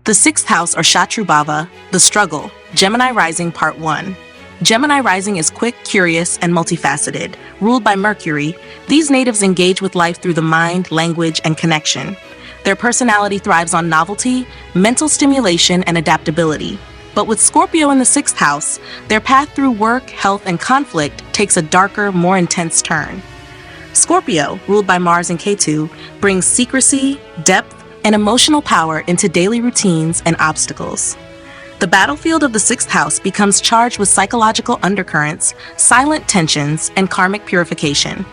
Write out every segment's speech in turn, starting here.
The sixth house, or Bhava, the struggle, Gemini rising, part 1. Gemini rising is quick, curious, and multifaceted. Ruled by Mercury, these natives engage with life through the mind, language, and connection. Their personality thrives on novelty, mental stimulation, and adaptability. But with Scorpio in the sixth house, their path through work, health, and conflict takes a darker, more intense turn. Scorpio, ruled by Mars and Ketu, brings secrecy, depth, and emotional power into daily routines and obstacles. The battlefield of the sixth house becomes charged with psychological undercurrents, silent tensions, and karmic purification.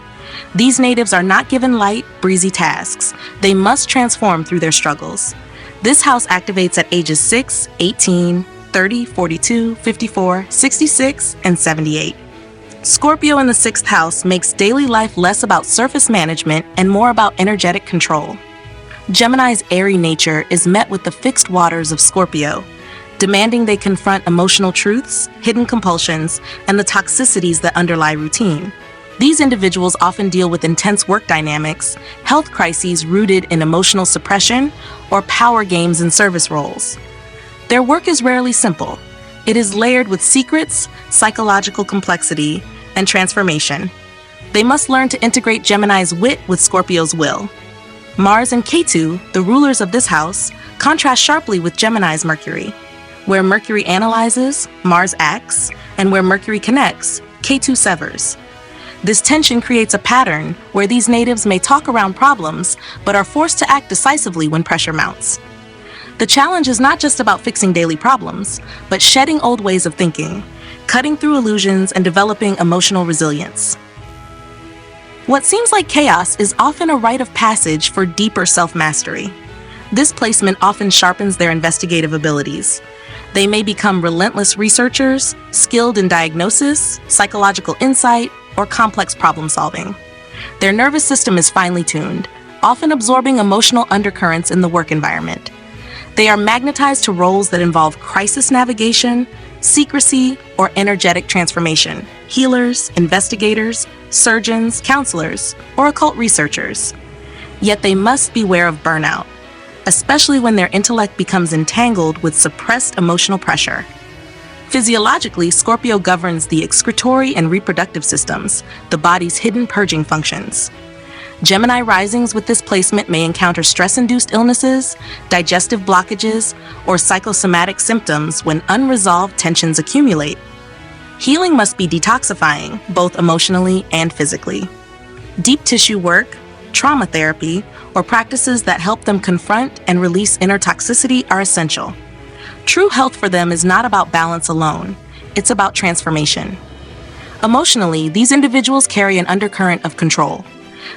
These natives are not given light, breezy tasks. They must transform through their struggles. This house activates at ages 6, 18, 30, 42, 54, 66, and 78. Scorpio in the sixth house makes daily life less about surface management and more about energetic control. Gemini's airy nature is met with the fixed waters of Scorpio, demanding they confront emotional truths, hidden compulsions, and the toxicities that underlie routine. These individuals often deal with intense work dynamics, health crises rooted in emotional suppression, or power games and service roles. Their work is rarely simple. It is layered with secrets, psychological complexity, and transformation. They must learn to integrate Gemini's wit with Scorpio's will. Mars and Ketu, the rulers of this house, contrast sharply with Gemini's Mercury. Where Mercury analyzes, Mars acts, and where Mercury connects, Ketu severs. This tension creates a pattern where these natives may talk around problems, but are forced to act decisively when pressure mounts. The challenge is not just about fixing daily problems, but shedding old ways of thinking, cutting through illusions, and developing emotional resilience. What seems like chaos is often a rite of passage for deeper self-mastery. This placement often sharpens their investigative abilities. They may become relentless researchers, skilled in diagnosis, psychological insight, or complex problem-solving. Their nervous system is finely tuned, often absorbing emotional undercurrents in the work environment. They are magnetized to roles that involve crisis navigation, secrecy, or energetic transformation. Healers, investigators, surgeons, counselors, or occult researchers. Yet they must beware of burnout, especially when their intellect becomes entangled with suppressed emotional pressure. Physiologically, Scorpio governs the excretory and reproductive systems, the body's hidden purging functions. Gemini risings with this placement may encounter stress-induced illnesses, digestive blockages, or psychosomatic symptoms when unresolved tensions accumulate. Healing must be detoxifying, both emotionally and physically. Deep tissue work, trauma therapy, or practices that help them confront and release inner toxicity are essential. True health for them is not about balance alone, it's about transformation. Emotionally, these individuals carry an undercurrent of control.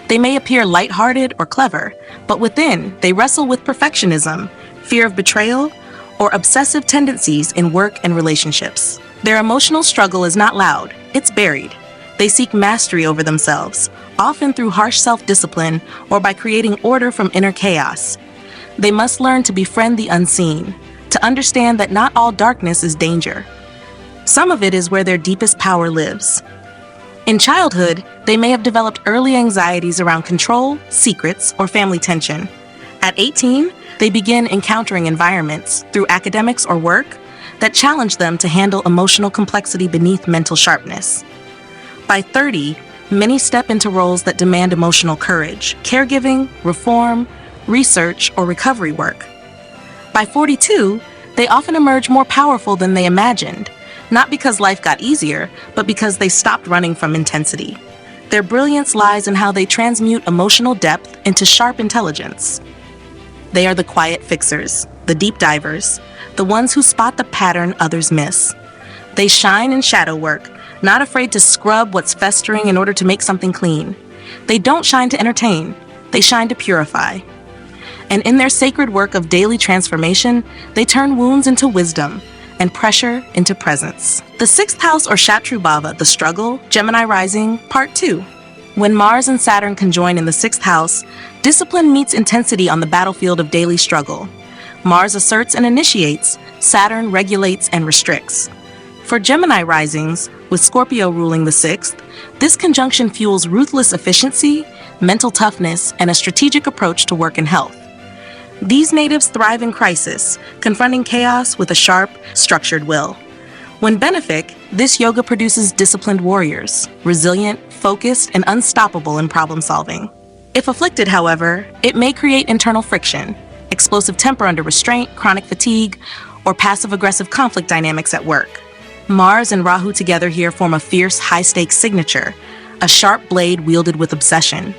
They may appear lighthearted or clever, but within, they wrestle with perfectionism, fear of betrayal, or obsessive tendencies in work and relationships. Their emotional struggle is not loud, it's buried. They seek mastery over themselves, often through harsh self-discipline or by creating order from inner chaos. They must learn to befriend the unseen, to understand that not all darkness is danger. Some of it is where their deepest power lives. In childhood, they may have developed early anxieties around control, secrets, or family tension. At 18, they begin encountering environments, through academics or work, that challenge them to handle emotional complexity beneath mental sharpness. By 30, many step into roles that demand emotional courage, caregiving, reform, research, or recovery work. By 42, they often emerge more powerful than they imagined, not because life got easier, but because they stopped running from intensity. Their brilliance lies in how they transmute emotional depth into sharp intelligence. They are the quiet fixers, the deep divers, the ones who spot the pattern others miss. They shine in shadow work, not afraid to scrub what's festering in order to make something clean. They don't shine to entertain, they shine to purify. And in their sacred work of daily transformation, they turn wounds into wisdom and pressure into presence. The sixth house, or Bhava, the struggle, Gemini rising, part 2. When Mars and Saturn conjoin in the sixth house, discipline meets intensity on the battlefield of daily struggle. Mars asserts and initiates, Saturn regulates and restricts. For Gemini risings, with Scorpio ruling the sixth, this conjunction fuels ruthless efficiency, mental toughness, and a strategic approach to work and health. These natives thrive in crisis, confronting chaos with a sharp, structured will. When benefic, this yoga produces disciplined warriors, resilient, focused, and unstoppable in problem solving. If afflicted, however, it may create internal friction, explosive temper under restraint, chronic fatigue, or passive-aggressive conflict dynamics at work. Mars and Rahu together here form a fierce, high-stakes signature, a sharp blade wielded with obsession.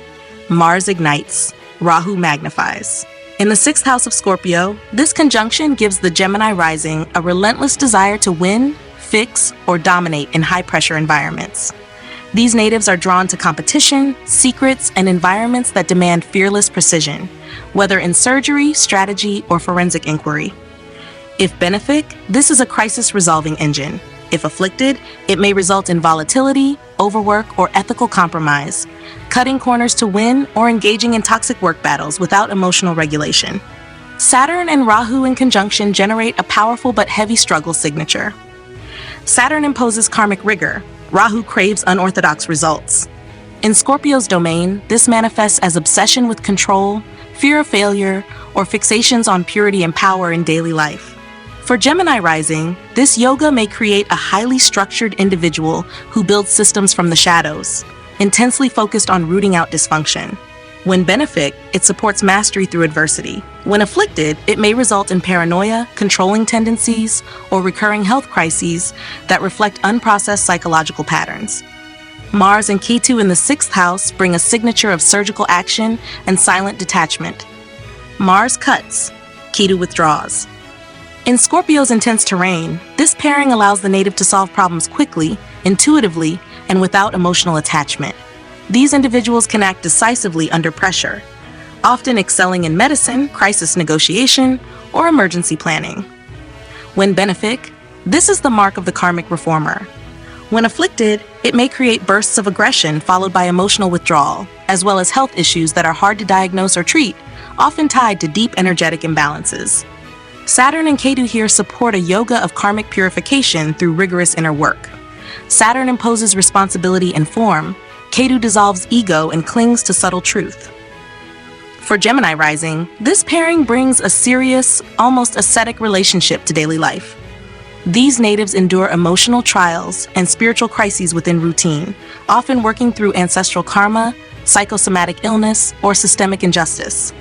Mars ignites, Rahu magnifies. In the 6th house of Scorpio, this conjunction gives the Gemini rising a relentless desire to win, fix, or dominate in high-pressure environments. These natives are drawn to competition, secrets, and environments that demand fearless precision, whether in surgery, strategy, or forensic inquiry. If benefic, this is a crisis-resolving engine. If afflicted, it may result in volatility, overwork, or ethical compromise, cutting corners to win or engaging in toxic work battles without emotional regulation. Saturn and Rahu in conjunction generate a powerful but heavy struggle signature. Saturn imposes karmic rigor. Rahu craves unorthodox results. In Scorpio's domain, this manifests as obsession with control, fear of failure, or fixations on purity and power in daily life. For Gemini rising, this yoga may create a highly structured individual who builds systems from the shadows, intensely focused on rooting out dysfunction. When benefic, it supports mastery through adversity. When afflicted, it may result in paranoia, controlling tendencies, or recurring health crises that reflect unprocessed psychological patterns. Mars and Ketu in the 6th house bring a signature of surgical action and silent detachment. Mars cuts, Ketu withdraws. In Scorpio's intense terrain, this pairing allows the native to solve problems quickly, intuitively, and without emotional attachment. These individuals can act decisively under pressure, often excelling in medicine, crisis negotiation, or emergency planning. When benefic, this is the mark of the karmic reformer. When afflicted, it may create bursts of aggression followed by emotional withdrawal, as well as health issues that are hard to diagnose or treat, often tied to deep energetic imbalances. Saturn and Ketu here support a yoga of karmic purification through rigorous inner work. Saturn imposes responsibility and form, Ketu dissolves ego and clings to subtle truth. For Gemini rising, this pairing brings a serious, almost ascetic relationship to daily life. These natives endure emotional trials and spiritual crises within routine, often working through ancestral karma, psychosomatic illness, or systemic injustice.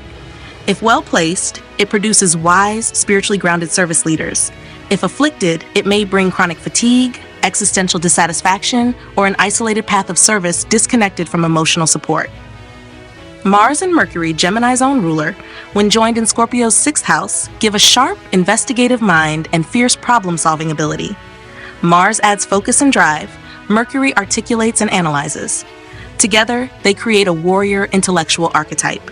If well placed, it produces wise, spiritually grounded service leaders. If afflicted, it may bring chronic fatigue, existential dissatisfaction, or an isolated path of service disconnected from emotional support. Mars and Mercury, Gemini's own ruler, when joined in Scorpio's 6th house, give a sharp, investigative mind and fierce problem-solving ability. Mars adds focus and drive, Mercury articulates and analyzes. Together, they create a warrior intellectual archetype.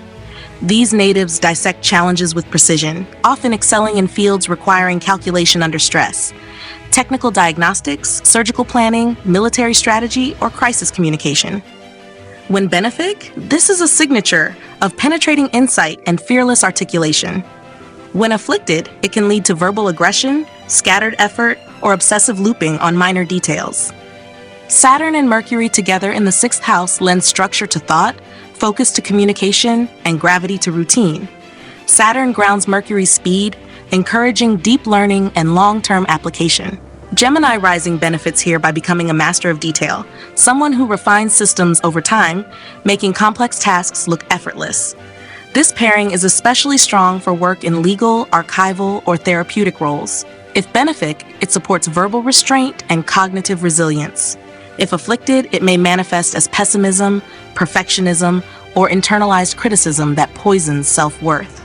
These natives dissect challenges with precision, often excelling in fields requiring calculation under stress. Technical diagnostics, surgical planning, military strategy, or crisis communication. When benefic, this is a signature of penetrating insight and fearless articulation. When afflicted, it can lead to verbal aggression, scattered effort, or obsessive looping on minor details. Saturn and Mercury together in the 6th house lend structure to thought, focus to communication, and gravity to routine. Saturn grounds Mercury's speed, encouraging deep learning and long-term application. Gemini rising benefits here by becoming a master of detail, someone who refines systems over time, making complex tasks look effortless. This pairing is especially strong for work in legal, archival, or therapeutic roles. If benefic, it supports verbal restraint and cognitive resilience. If afflicted, it may manifest as pessimism, perfectionism, or internalized criticism that poisons self-worth.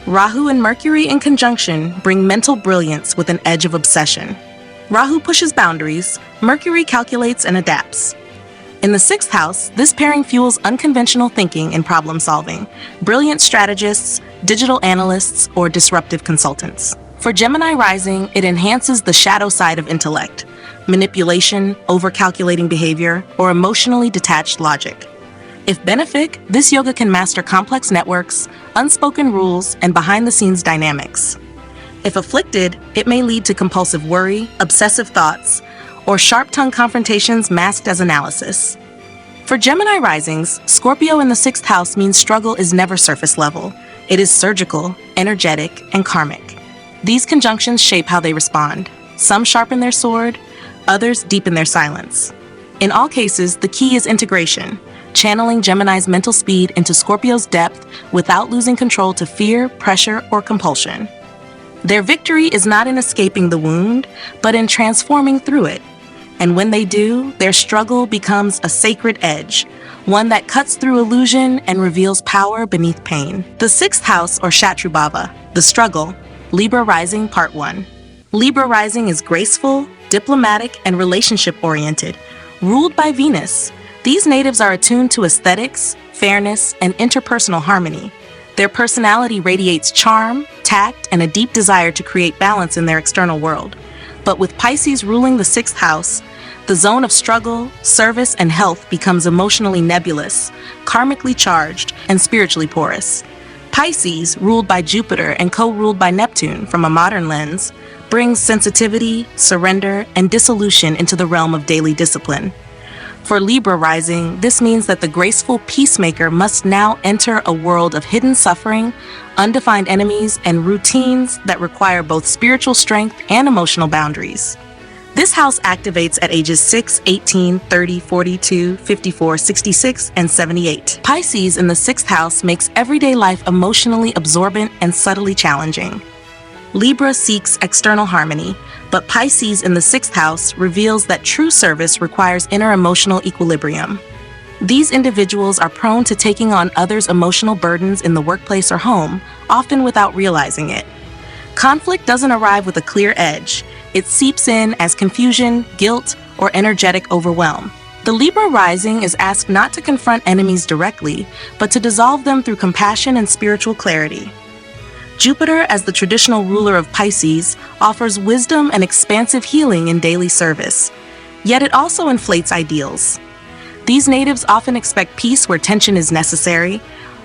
Rahu and Mercury in conjunction bring mental brilliance with an edge of obsession. Rahu pushes boundaries, Mercury calculates and adapts. In the 6th house, this pairing fuels unconventional thinking and problem solving, brilliant strategists, digital analysts, or disruptive consultants. For Gemini rising, it enhances the shadow side of intellect, manipulation, over-calculating behavior, or emotionally detached logic. If benefic, this yoga can master complex networks, unspoken rules, and behind-the-scenes dynamics. If afflicted, it may lead to compulsive worry, obsessive thoughts, or sharp-tongued confrontations masked as analysis. For Gemini risings, Scorpio in the 6th house means struggle is never surface level. It is surgical, energetic, and karmic. These conjunctions shape how they respond. Some sharpen their sword, others deepen their silence. In all cases, the key is integration, channeling Gemini's mental speed into Scorpio's depth without losing control to fear, pressure, or compulsion. Their victory is not in escaping the wound, but in transforming through it. And when they do, their struggle becomes a sacred edge, one that cuts through illusion and reveals power beneath pain. The sixth house, or Shatru Bhava, the struggle, Libra rising, part 1. Libra rising is graceful, diplomatic, and relationship-oriented, ruled by Venus. These natives are attuned to aesthetics, fairness, and interpersonal harmony. Their personality radiates charm, tact, and a deep desire to create balance in their external world. But with Pisces ruling the sixth house, the zone of struggle, service, and health becomes emotionally nebulous, karmically charged, and spiritually porous. Pisces, ruled by Jupiter and co-ruled by Neptune from a modern lens, brings sensitivity, surrender, and dissolution into the realm of daily discipline. For Libra rising, this means that the graceful peacemaker must now enter a world of hidden suffering, undefined enemies, and routines that require both spiritual strength and emotional boundaries. This house activates at ages 6, 18, 30, 42, 54, 66, and 78. Pisces in the sixth house makes everyday life emotionally absorbent and subtly challenging. Libra seeks external harmony, but Pisces in the sixth house reveals that true service requires inner emotional equilibrium. These individuals are prone to taking on others' emotional burdens in the workplace or home, often without realizing it. Conflict doesn't arrive with a clear edge. It seeps in as confusion, guilt, or energetic overwhelm. The Libra rising is asked not to confront enemies directly, but to dissolve them through compassion and spiritual clarity. Jupiter, as the traditional ruler of Pisces, offers wisdom and expansive healing in daily service. Yet it also inflates ideals. These natives often expect peace where tension is necessary,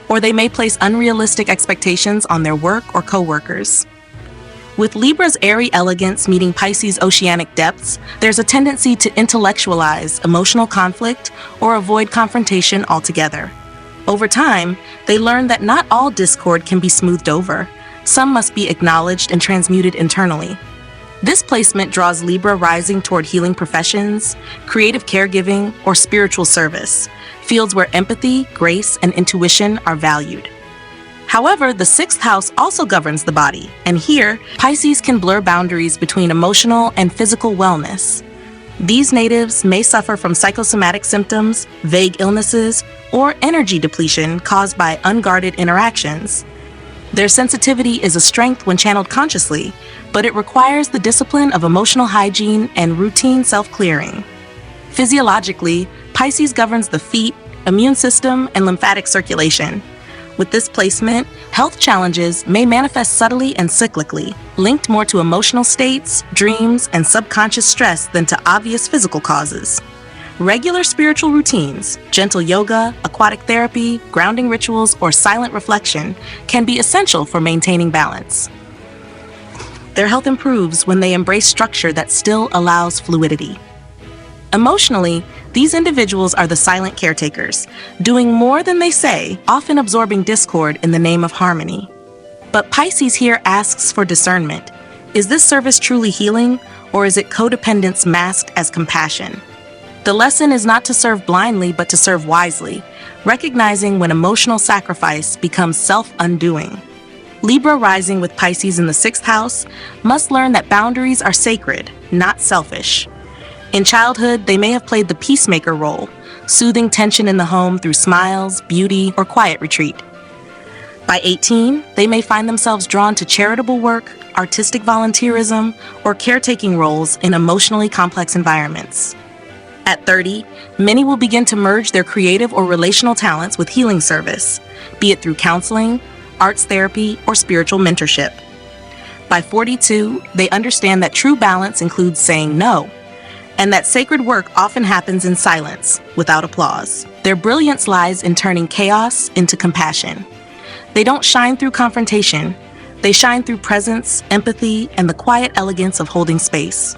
or they may place unrealistic expectations on their work or co-workers. With Libra's airy elegance meeting Pisces' oceanic depths, there's a tendency to intellectualize emotional conflict or avoid confrontation altogether. Over time, they learn that not all discord can be smoothed over. Some must be acknowledged and transmuted internally. This placement draws Libra rising toward healing professions, creative caregiving, or spiritual service, fields where empathy, grace, and intuition are valued. However, the sixth house also governs the body, and here, Pisces can blur boundaries between emotional and physical wellness. These natives may suffer from psychosomatic symptoms, vague illnesses, or energy depletion caused by unguarded interactions. Their sensitivity is a strength when channeled consciously, but it requires the discipline of emotional hygiene and routine self-clearing. Physiologically, Pisces governs the feet, immune system, and lymphatic circulation. With this placement, health challenges may manifest subtly and cyclically, linked more to emotional states, dreams, and subconscious stress than to obvious physical causes. Regular spiritual routines, gentle yoga, aquatic therapy, grounding rituals, or silent reflection can be essential for maintaining balance. Their health improves when they embrace structure that still allows fluidity. Emotionally, these individuals are the silent caretakers, doing more than they say, often absorbing discord in the name of harmony. But Pisces here asks for discernment. Is this service truly healing, or is it codependence masked as compassion? The lesson is not to serve blindly, but to serve wisely, recognizing when emotional sacrifice becomes self-undoing. Libra rising with Pisces in the sixth house must learn that boundaries are sacred, not selfish. In childhood, they may have played the peacemaker role, soothing tension in the home through smiles, beauty, or quiet retreat. By 18, they may find themselves drawn to charitable work, artistic volunteerism, or caretaking roles in emotionally complex environments. At 30, many will begin to merge their creative or relational talents with healing service, be it through counseling, arts therapy, or spiritual mentorship. By 42, they understand that true balance includes saying no, and that sacred work often happens in silence, without applause. Their brilliance lies in turning chaos into compassion. They don't shine through confrontation. They shine through presence, empathy, and the quiet elegance of holding space.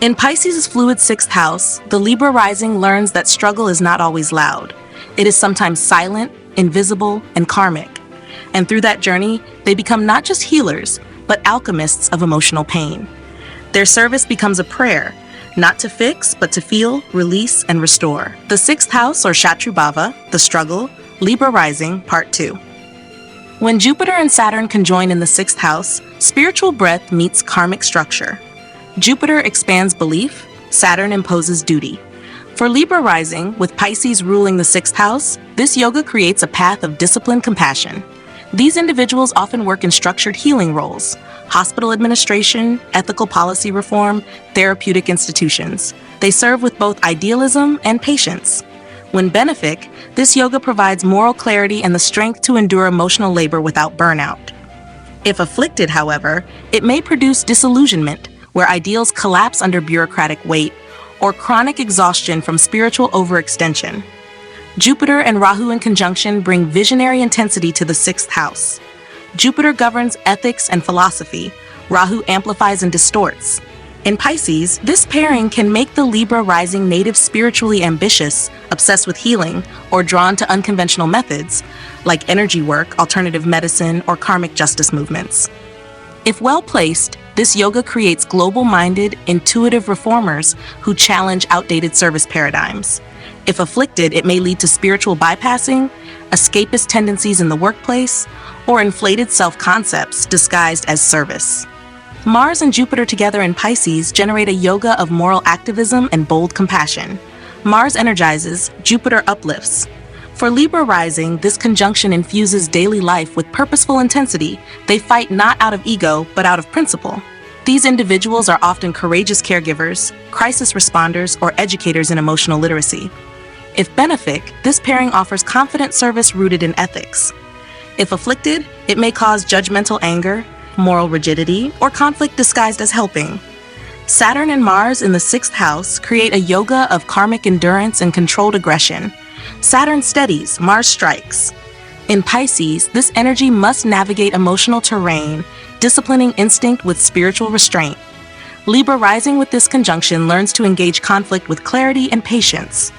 In Pisces' fluid sixth house, the Libra rising learns that struggle is not always loud. It is sometimes silent, invisible, and karmic. And through that journey, they become not just healers, but alchemists of emotional pain. Their service becomes a prayer, not to fix, but to feel, release, and restore. The sixth house, or Shatru Bhava, the struggle, Libra rising, part 2. When Jupiter and Saturn conjoin in the sixth house, spiritual breadth meets karmic structure. Jupiter expands belief, Saturn imposes duty. For Libra rising, with Pisces ruling the sixth house, this yoga creates a path of disciplined compassion. These individuals often work in structured healing roles, hospital administration, ethical policy reform, therapeutic institutions. They serve with both idealism and patience. When benefic, this yoga provides moral clarity and the strength to endure emotional labor without burnout. If afflicted, however, it may produce disillusionment, where ideals collapse under bureaucratic weight, or chronic exhaustion from spiritual overextension. Jupiter and Rahu in conjunction bring visionary intensity to the sixth house. Jupiter governs ethics and philosophy, Rahu amplifies and distorts. In Pisces, this pairing can make the Libra rising native spiritually ambitious, obsessed with healing, or drawn to unconventional methods, like energy work, alternative medicine, or karmic justice movements. If well placed, this yoga creates global-minded, intuitive reformers who challenge outdated service paradigms. If afflicted, it may lead to spiritual bypassing, escapist tendencies in the workplace, or inflated self-concepts disguised as service. Mars and Jupiter together in Pisces generate a yoga of moral activism and bold compassion. Mars energizes, Jupiter uplifts. For Libra rising, this conjunction infuses daily life with purposeful intensity. They fight not out of ego, but out of principle. These individuals are often courageous caregivers, crisis responders, or educators in emotional literacy. If benefic, this pairing offers confident service rooted in ethics. If afflicted, it may cause judgmental anger, moral rigidity, or conflict disguised as helping. Saturn and Mars in the sixth house create a yoga of karmic endurance and controlled aggression. Saturn steadies, Mars strikes. In Pisces, this energy must navigate emotional terrain, disciplining instinct with spiritual restraint. Libra rising with this conjunction learns to engage conflict with clarity and patience.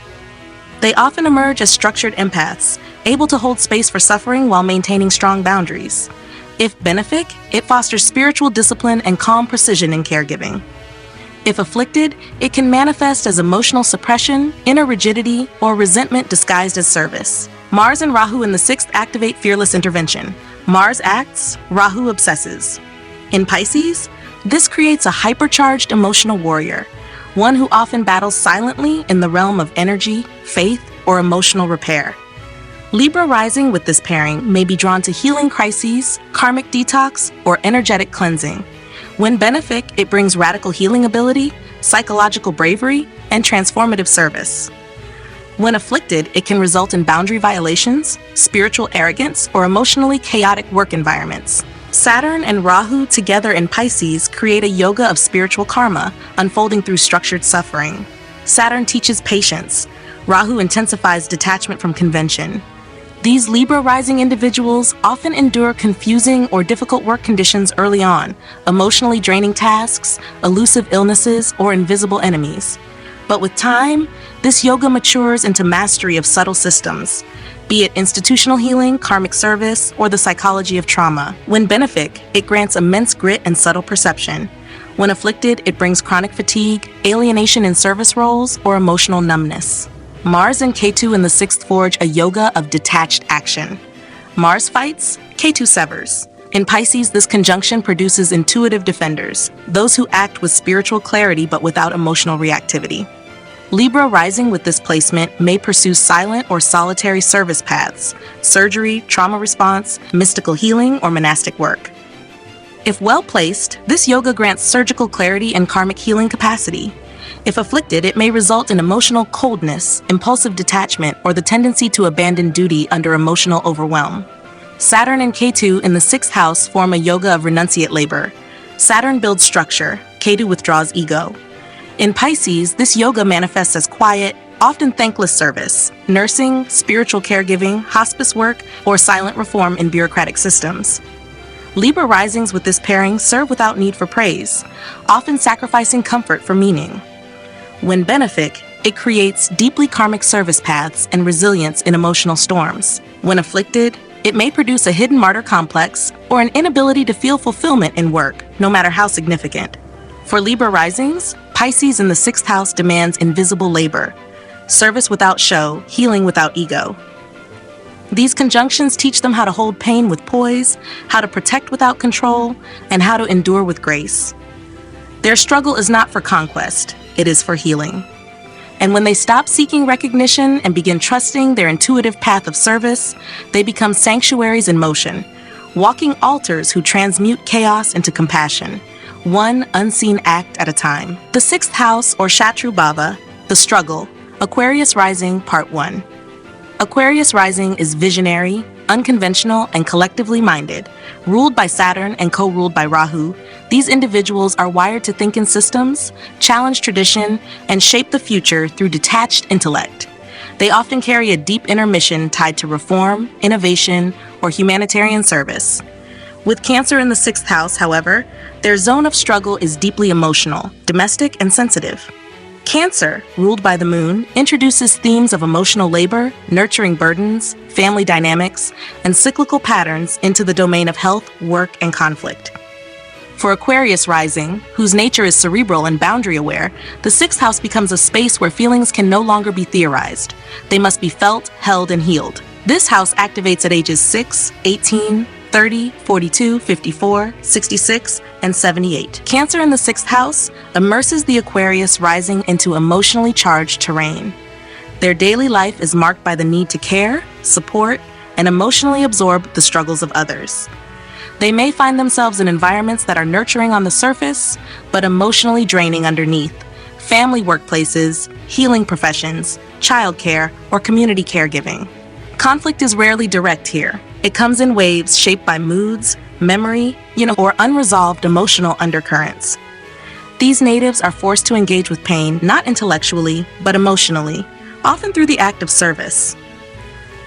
They often emerge as structured empaths, able to hold space for suffering while maintaining strong boundaries. If benefic, it fosters spiritual discipline and calm precision in caregiving. If afflicted, it can manifest as emotional suppression, inner rigidity, or resentment disguised as service. Mars and Rahu in the sixth activate fearless intervention. Mars acts, Rahu obsesses. In Pisces, this creates a hypercharged emotional warrior, one who often battles silently in the realm of energy, faith, or emotional repair. Libra rising with this pairing may be drawn to healing crises, karmic detox, or energetic cleansing. When benefic, it brings radical healing ability, psychological bravery, and transformative service. When afflicted, it can result in boundary violations, spiritual arrogance, or emotionally chaotic work environments. Saturn and Rahu together in Pisces create a yoga of spiritual karma, unfolding through structured suffering. Saturn teaches patience. Rahu intensifies detachment from convention. These Libra rising individuals often endure confusing or difficult work conditions early on, emotionally draining tasks, elusive illnesses, or invisible enemies. But with time, this yoga matures into mastery of subtle systems, be it institutional healing, karmic service, or the psychology of trauma. When benefic, it grants immense grit and subtle perception. When afflicted, it brings chronic fatigue, alienation in service roles, or emotional numbness. Mars and Ketu in the sixth forge a yoga of detached action. Mars fights, Ketu severs. In Pisces, this conjunction produces intuitive defenders, those who act with spiritual clarity but without emotional reactivity. Libra rising with this placement may pursue silent or solitary service paths, surgery, trauma response, mystical healing, or monastic work. If well placed, this yoga grants surgical clarity and karmic healing capacity. If afflicted, it may result in emotional coldness, impulsive detachment, or the tendency to abandon duty under emotional overwhelm. Saturn and Ketu in the sixth house form a yoga of renunciate labor. Saturn builds structure, Ketu withdraws ego. In Pisces, this yoga manifests as quiet, often thankless service, nursing, spiritual caregiving, hospice work, or silent reform in bureaucratic systems. Libra risings with this pairing serve without need for praise, often sacrificing comfort for meaning. When benefic, it creates deeply karmic service paths and resilience in emotional storms. When afflicted, It may produce a hidden martyr complex or an inability to feel fulfillment in work, no matter how significant. For Libra risings, Pisces in the 6th house demands invisible labor, service without show, healing without ego. These conjunctions teach them how to hold pain with poise, how to protect without control, and how to endure with grace. Their struggle is not for conquest, it is for healing. And when they stop seeking recognition and begin trusting their intuitive path of service, they become sanctuaries in motion, walking altars who transmute chaos into compassion, one unseen act at a time. The 6th house, or Shatru Bhava, the struggle, Aquarius rising, part 1. Aquarius rising is visionary, unconventional, and collectively minded. Ruled by Saturn and co-ruled by Rahu, these individuals are wired to think in systems, challenge tradition, and shape the future through detached intellect. They often carry a deep inner mission tied to reform, innovation, or humanitarian service. With Cancer in the 6th house, however, their zone of struggle is deeply emotional, domestic, and sensitive. Cancer, ruled by the moon, introduces themes of emotional labor, nurturing burdens, family dynamics, and cyclical patterns into the domain of health, work, and conflict. For Aquarius rising, whose nature is cerebral and boundary-aware, the 6th house becomes a space where feelings can no longer be theorized. They must be felt, held, and healed. This house activates at ages 6, 18, 30, 42, 54, 66, and 78. Cancer in the 6th house immerses the Aquarius rising into emotionally charged terrain. Their daily life is marked by the need to care, support, and emotionally absorb the struggles of others. They may find themselves in environments that are nurturing on the surface, but emotionally draining underneath. Family workplaces, healing professions, childcare, or community caregiving. Conflict is rarely direct here. It comes in waves shaped by moods, memory, or unresolved emotional undercurrents. These natives are forced to engage with pain not intellectually, but emotionally, often through the act of service.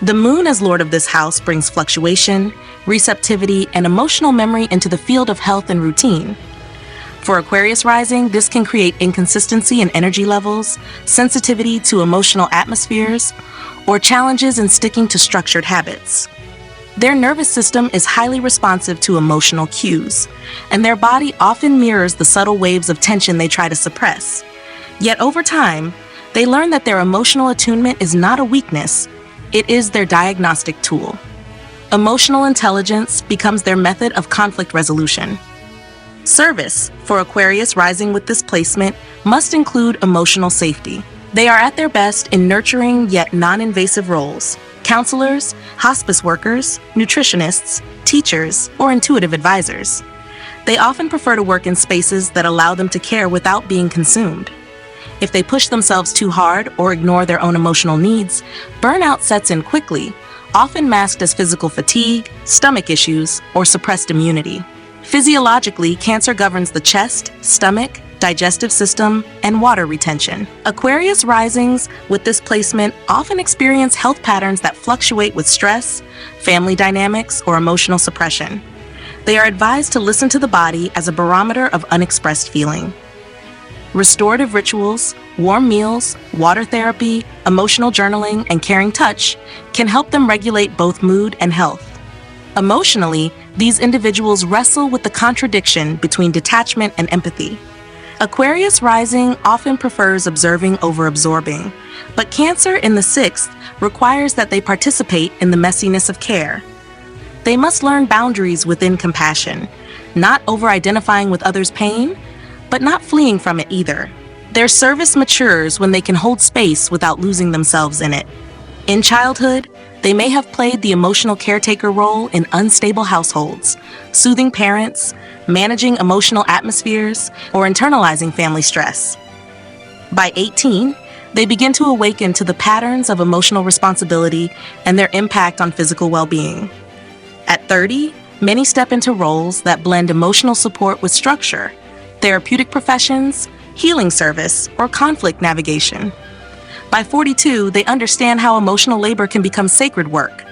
The moon as lord of this house brings fluctuation, receptivity, and emotional memory into the field of health and routine. For Aquarius rising, this can create inconsistency in energy levels, sensitivity to emotional atmospheres, or challenges in sticking to structured habits. Their nervous system is highly responsive to emotional cues, and their body often mirrors the subtle waves of tension they try to suppress. Yet over time, they learn that their emotional attunement is not a weakness, it is their diagnostic tool. Emotional intelligence becomes their method of conflict resolution. Service, for Aquarius rising with this placement, must include emotional safety. They are at their best in nurturing yet non-invasive roles. Counselors, hospice workers, nutritionists, teachers, or intuitive advisors. They often prefer to work in spaces that allow them to care without being consumed. If they push themselves too hard or ignore their own emotional needs, burnout sets in quickly, often masked as physical fatigue, stomach issues, or suppressed immunity. Physiologically, Cancer governs the chest, stomach, digestive system, and water retention. Aquarius risings with this placement often experience health patterns that fluctuate with stress, family dynamics, or emotional suppression. They are advised to listen to the body as a barometer of unexpressed feeling. Restorative rituals, warm meals, water therapy, emotional journaling, and caring touch can help them regulate both mood and health. Emotionally, these individuals wrestle with the contradiction between detachment and empathy. Aquarius rising often prefers observing over absorbing, but Cancer in the 6th requires that they participate in the messiness of care. They must learn boundaries within compassion, not over-identifying with others' pain, but not fleeing from it either. Their service matures when they can hold space without losing themselves in it. In childhood, they may have played the emotional caretaker role in unstable households, soothing parents, managing emotional atmospheres, or internalizing family stress. By 18, they begin to awaken to the patterns of emotional responsibility and their impact on physical well-being. At 30, many step into roles that blend emotional support with structure, therapeutic professions, healing service, or conflict navigation. By 42, they understand how emotional labor can become sacred work,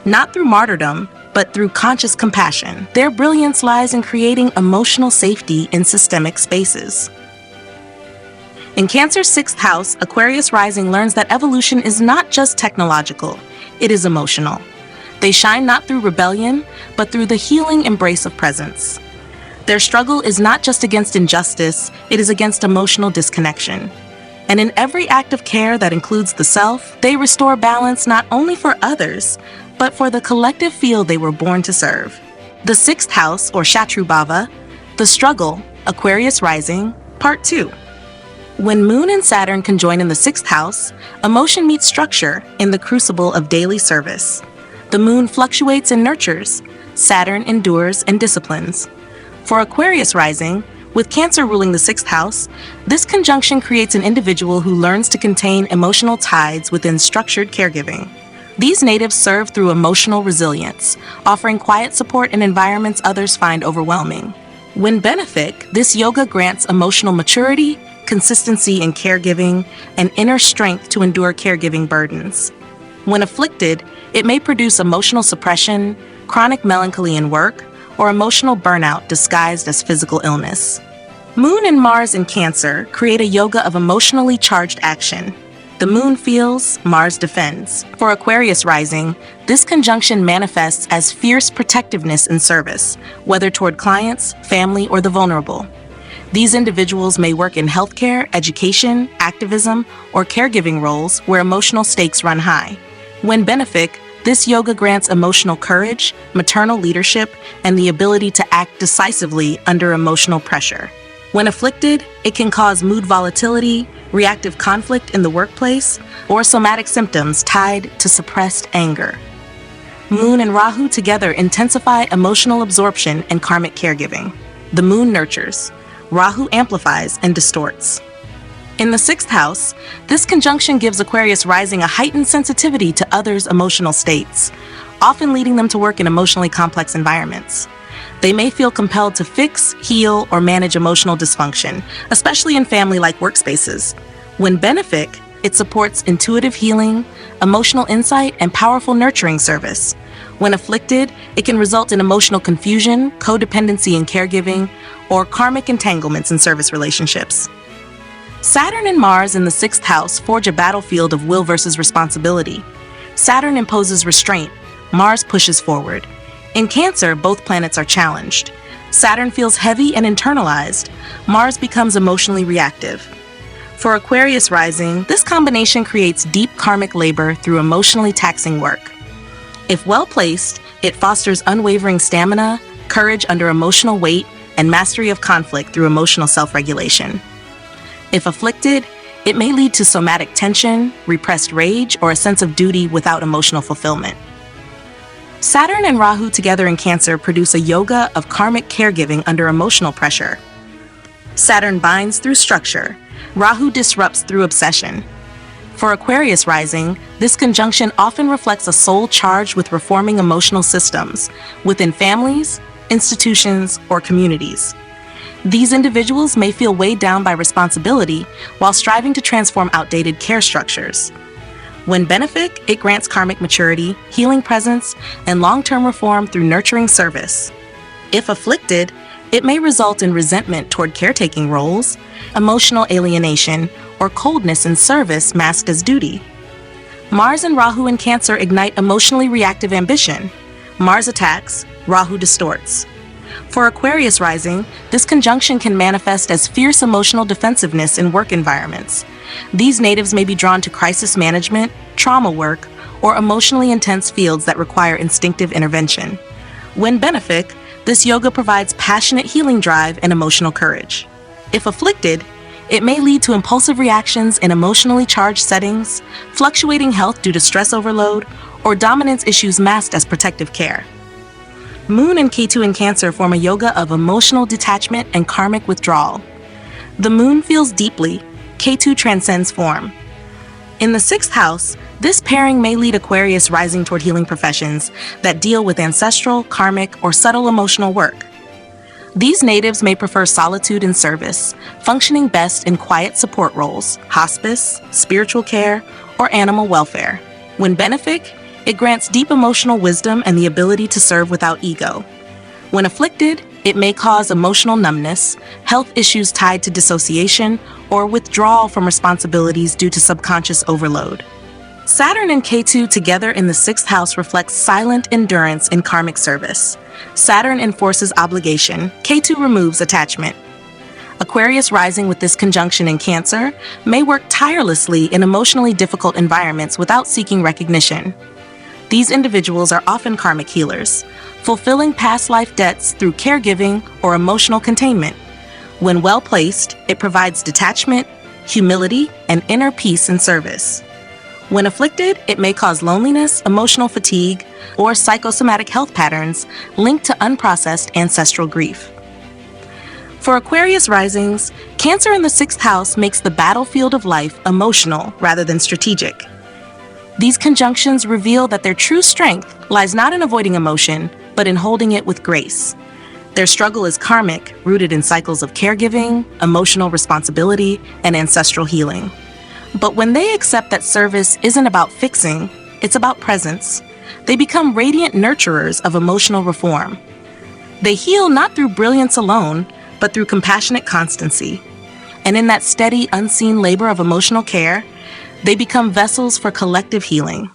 not through martyrdom, but through conscious compassion. Their brilliance lies in creating emotional safety in systemic spaces. In Cancer's 6th house, Aquarius rising learns that evolution is not just technological, it is emotional. They shine not through rebellion, but through the healing embrace of presence. Their struggle is not just against injustice, it is against emotional disconnection. And in every act of care that includes the self, they restore balance not only for others, but for the collective field they were born to serve. The sixth house, or Shatru Bhava, the struggle, Aquarius rising, part 2. When Moon and Saturn conjoin in the sixth house, emotion meets structure in the crucible of daily service. The Moon fluctuates and nurtures, Saturn endures and disciplines. For Aquarius rising, with Cancer ruling the sixth house, this conjunction creates an individual who learns to contain emotional tides within structured caregiving. These natives serve through emotional resilience, offering quiet support in environments others find overwhelming. When benefic, this yoga grants emotional maturity, consistency in caregiving, and inner strength to endure caregiving burdens. When afflicted, it may produce emotional suppression, chronic melancholy in work, or emotional burnout disguised as physical illness. Moon and Mars in Cancer create a yoga of emotionally charged action. The Moon feels, Mars defends. For Aquarius rising, this conjunction manifests as fierce protectiveness in service, whether toward clients, family, or the vulnerable. These individuals may work in healthcare, education, activism, or caregiving roles where emotional stakes run high. When benefic, this yoga grants emotional courage, maternal leadership, and the ability to act decisively under emotional pressure. When afflicted, it can cause mood volatility, reactive conflict in the workplace, or somatic symptoms tied to suppressed anger. Moon and Rahu together intensify emotional absorption and karmic caregiving. The Moon nurtures, Rahu amplifies and distorts. In the sixth house, this conjunction gives Aquarius rising a heightened sensitivity to others' emotional states, often leading them to work in emotionally complex environments. They may feel compelled to fix, heal, or manage emotional dysfunction, especially in family-like workspaces. When benefic, it supports intuitive healing, emotional insight, and powerful nurturing service. When afflicted, it can result in emotional confusion, codependency in caregiving, or karmic entanglements in service relationships. Saturn and Mars in the sixth house forge a battlefield of will versus responsibility. Saturn imposes restraint, Mars pushes forward. In Cancer, both planets are challenged. Saturn feels heavy and internalized, Mars becomes emotionally reactive. For Aquarius rising, this combination creates deep karmic labor through emotionally taxing work. If well placed, it fosters unwavering stamina, courage under emotional weight, and mastery of conflict through emotional self-regulation. If afflicted, it may lead to somatic tension, repressed rage, or a sense of duty without emotional fulfillment. Saturn and Rahu together in Cancer produce a yoga of karmic caregiving under emotional pressure. Saturn binds through structure, Rahu disrupts through obsession. For Aquarius rising, this conjunction often reflects a soul charged with reforming emotional systems within families, institutions, or communities. These individuals may feel weighed down by responsibility while striving to transform outdated care structures. When benefic, it grants karmic maturity, healing presence, and long-term reform through nurturing service. If afflicted, it may result in resentment toward caretaking roles, emotional alienation, or coldness in service masked as duty. Mars and Rahu in Cancer ignite emotionally reactive ambition. Mars attacks, Rahu distorts. For Aquarius rising, this conjunction can manifest as fierce emotional defensiveness in work environments. These natives may be drawn to crisis management, trauma work, or emotionally intense fields that require instinctive intervention. When benefic, this yoga provides passionate healing drive and emotional courage. If afflicted, it may lead to impulsive reactions in emotionally charged settings, fluctuating health due to stress overload, or dominance issues masked as protective care. Moon and Ketu in Cancer form a yoga of emotional detachment and karmic withdrawal. The Moon feels deeply, Ketu transcends form. In the sixth house, this pairing may lead Aquarius rising toward healing professions that deal with ancestral, karmic, or subtle emotional work. These natives may prefer solitude and service, functioning best in quiet support roles, hospice, spiritual care, or animal welfare. When benefic, it grants deep emotional wisdom and the ability to serve without ego. When afflicted, it may cause emotional numbness, health issues tied to dissociation, or withdrawal from responsibilities due to subconscious overload. Saturn and Ketu together in the sixth house reflects silent endurance in karmic service. Saturn enforces obligation, Ketu removes attachment. Aquarius rising with this conjunction in Cancer may work tirelessly in emotionally difficult environments without seeking recognition. These individuals are often karmic healers, fulfilling past life debts through caregiving or emotional containment. When well placed, it provides detachment, humility, and inner peace in service. When afflicted, it may cause loneliness, emotional fatigue, or psychosomatic health patterns linked to unprocessed ancestral grief. For Aquarius risings, Cancer in the sixth house makes the battlefield of life emotional rather than strategic. These conjunctions reveal that their true strength lies not in avoiding emotion, but in holding it with grace. Their struggle is karmic, rooted in cycles of caregiving, emotional responsibility, and ancestral healing. But when they accept that service isn't about fixing, it's about presence, they become radiant nurturers of emotional reform. They heal not through brilliance alone, but through compassionate constancy. And in that steady, unseen labor of emotional care, they become vessels for collective healing.